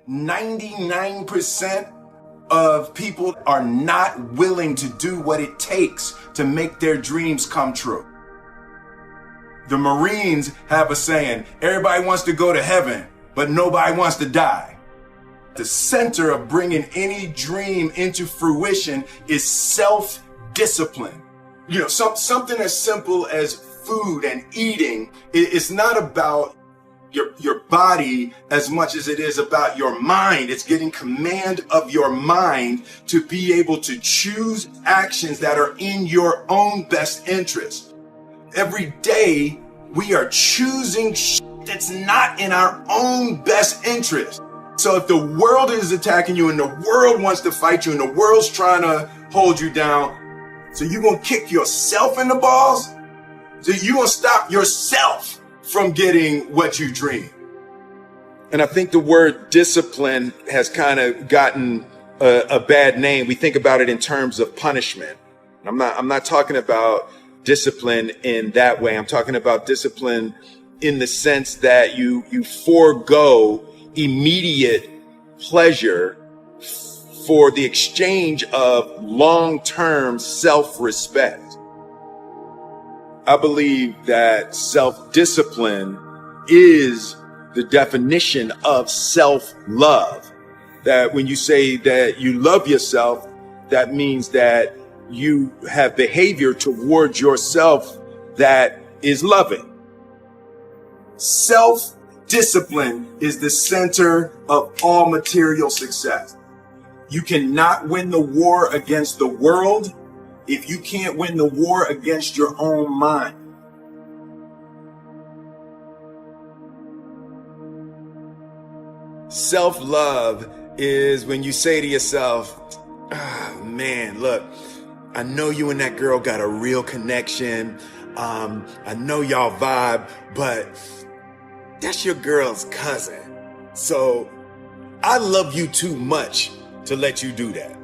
99% of people are not willing to do what it takes to make their dreams come true. The Marines have a saying, everybody wants to go to heaven, but nobody wants to die. The center of bringing any dream into fruition is self-discipline. You know, something as simple as food and eating is not about your body as much as it is about your mind. It's getting command of your mind to be able to choose actions that are in your own best interest. Every day we are choosing that's not in our own best interest. So if the world is attacking you and the world wants to fight you and the world's trying to hold you down, so you're going to kick yourself in the balls? So you're going to stop yourself from getting what you dream. And I think the word discipline has kind of gotten a bad name. We think about it in terms of punishment. I'm not talking about discipline in that way. I'm talking about discipline in the sense that you forego immediate pleasure for the exchange of long-term self-respect. I believe that self-discipline is the definition of self-love. That when you say that you love yourself, that means that you have behavior towards yourself that is loving. Self-discipline is the center of all material success. You cannot win the war against the world if you can't win the war against your own mind. Self-love is when you say to yourself, man, look, I know you and that girl got a real connection. I know y'all vibe, but that's your girl's cousin. So I love you too much to let you do that.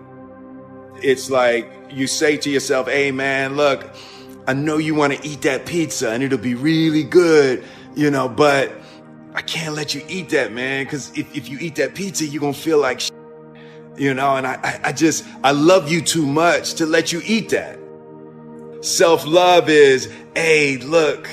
It's like you say to yourself, hey man, look, I know you want to eat that pizza and it'll be really good, you know, but I can't let you eat that, man, because if you eat that pizza, you're going to feel like shit, you know, and I love you too much to let you eat that. Self-love is, hey, look,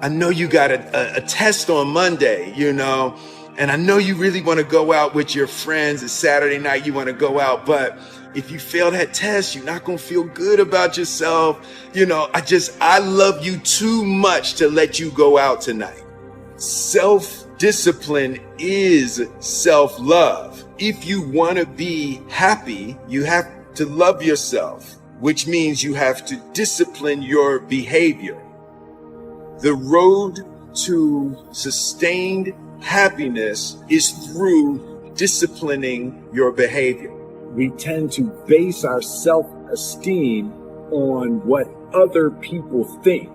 I know you got a test on Monday, you know, and I know you really want to go out with your friends. It's Saturday night, you want to go out, but if you fail that test, you're not going to feel good about yourself. You know, I love you too much to let you go out tonight. Self-discipline is self-love. If you want to be happy, you have to love yourself, which means you have to discipline your behavior. The road to sustained happiness is through disciplining your behavior. We tend to base our self-esteem on what other people think.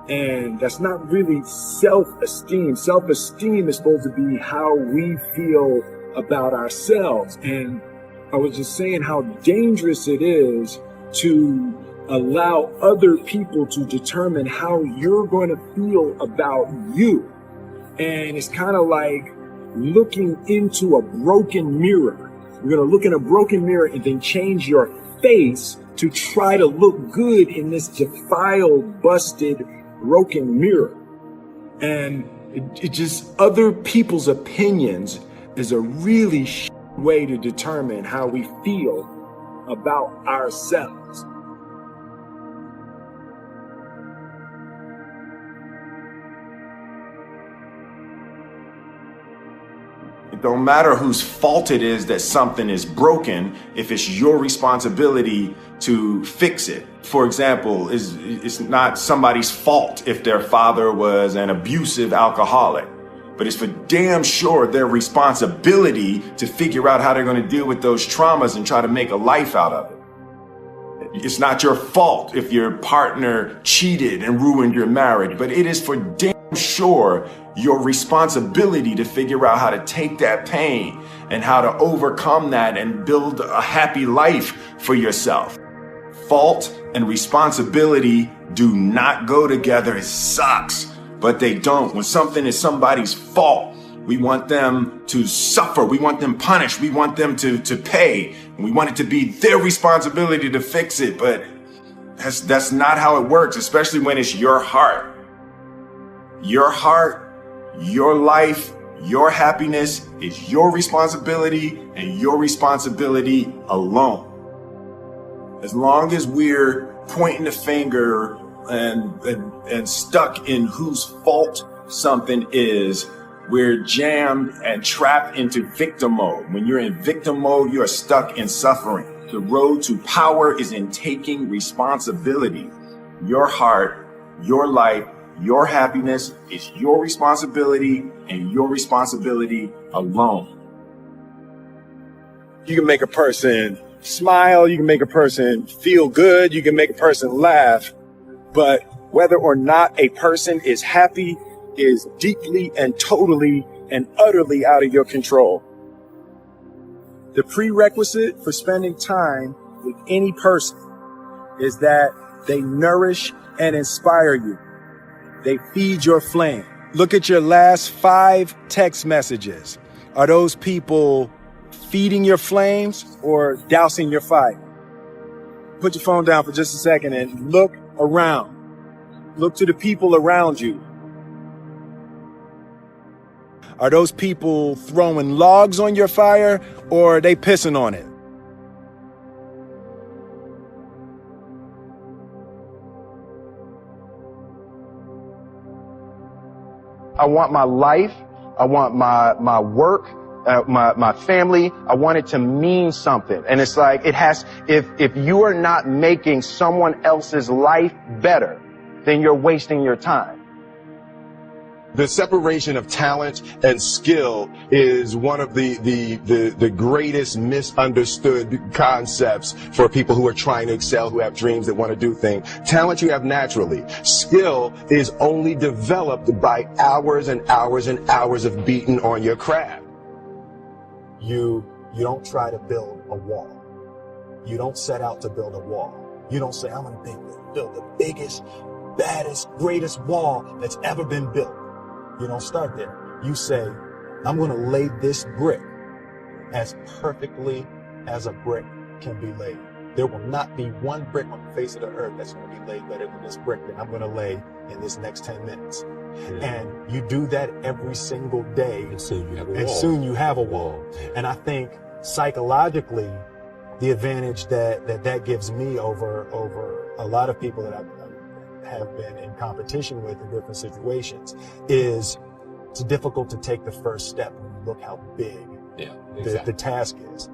And that's not really self-esteem. Self-esteem is supposed to be how we feel about ourselves. And I was just saying how dangerous it is to allow other people to determine how you're going to feel about you. And it's kind of like looking into a broken mirror. You're going to look in a broken mirror and then change your face to try to look good in this defiled, busted, broken mirror. And it just, other people's opinions is a really way to determine how we feel about ourselves. It don't matter whose fault it is that something is broken if it's your responsibility to fix it. For example, it's not somebody's fault if their father was an abusive alcoholic, but it's for damn sure their responsibility to figure out how they're going to deal with those traumas and try to make a life out of it. It's not your fault if your partner cheated and ruined your marriage, but it is for damn sure your responsibility to figure out how to take that pain and how to overcome that and build a happy life for yourself. Fault and responsibility do not go together. It sucks, but they don't. When something is somebody's fault, We want them to suffer. We want them punished. We want them to pay. We want it to be their responsibility to fix it. But that's not how it works, especially when it's your heart. Your heart, your life, your happiness is your responsibility and your responsibility alone. As long as we're pointing the finger and stuck in whose fault something is, we're jammed and trapped into victim mode. When you're in victim mode, you are stuck in suffering. The road to power is in taking responsibility. Your heart, your life, your happiness is your responsibility and your responsibility alone. You can make a person smile, you can make a person feel good, you can make a person laugh, but whether or not a person is happy is deeply and totally and utterly out of your control. The prerequisite for spending time with any person is that they nourish and inspire you. They feed your flame. Look at your last 5 text messages. Are those people feeding your flames or dousing your fire? Put your phone down for just a second and look around. Look to the people around you. Are those people throwing logs on your fire or are they pissing on it? I want my life, I want my work, my family, I want it to mean something. And it's like, if you are not making someone else's life better, then you're wasting your time. The separation of talent and skill is one of the greatest misunderstood concepts for people who are trying to excel, who have dreams, that want to do things. Talent you have naturally. Skill is only developed by hours and hours and hours of beating on your craft. You don't try to build a wall. You don't set out to build a wall. You don't say, I'm going to build the biggest, baddest, greatest wall that's ever been built. You don't start there. You say, I'm going to lay this brick as perfectly as a brick can be laid. There will not be one brick on the face of the earth that's going to be laid better than this brick that I'm going to lay in this next 10 minutes. Yeah. And you do that every single day. And soon you have a wall. And I think psychologically, the advantage that gives me over a lot of people that I have been in competition with in different situations is it's difficult to take the first step when you look how big the task is.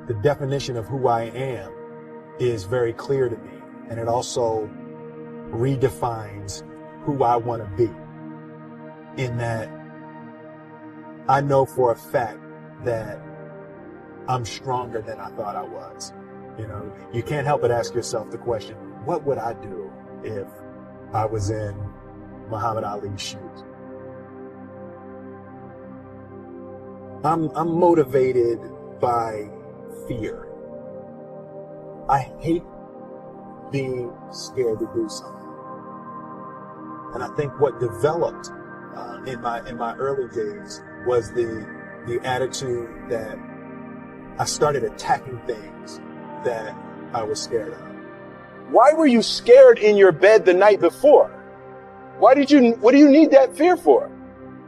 The definition of who I am is very clear to me, and it also redefines who I want to be, in that I know for a fact that I'm stronger than I thought I was. You know, you can't help but ask yourself the question, what would I do if I was in Muhammad Ali's shoes? I'm motivated by fear. I hate being scared to do something. And I think what developed in my early days was the attitude that I started attacking things that I was scared of. Why were you scared in your bed the night before? What do you need that fear for?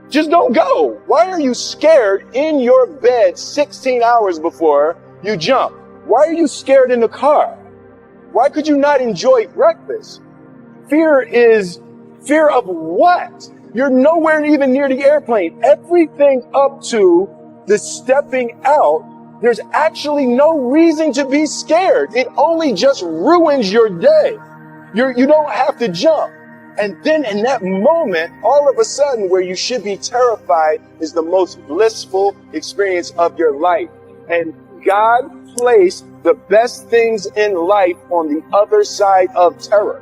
Just don't go. Why are you scared in your bed 16 hours before you jump? Why are you scared in the car? Why could you not enjoy breakfast? Fear is fear of what? You're nowhere even near the airplane. Everything up to the stepping out, there's actually no reason to be scared. It only just ruins your day. You don't have to jump. And then in that moment, all of a sudden, where you should be terrified is the most blissful experience of your life. And God placed the best things in life on the other side of terror.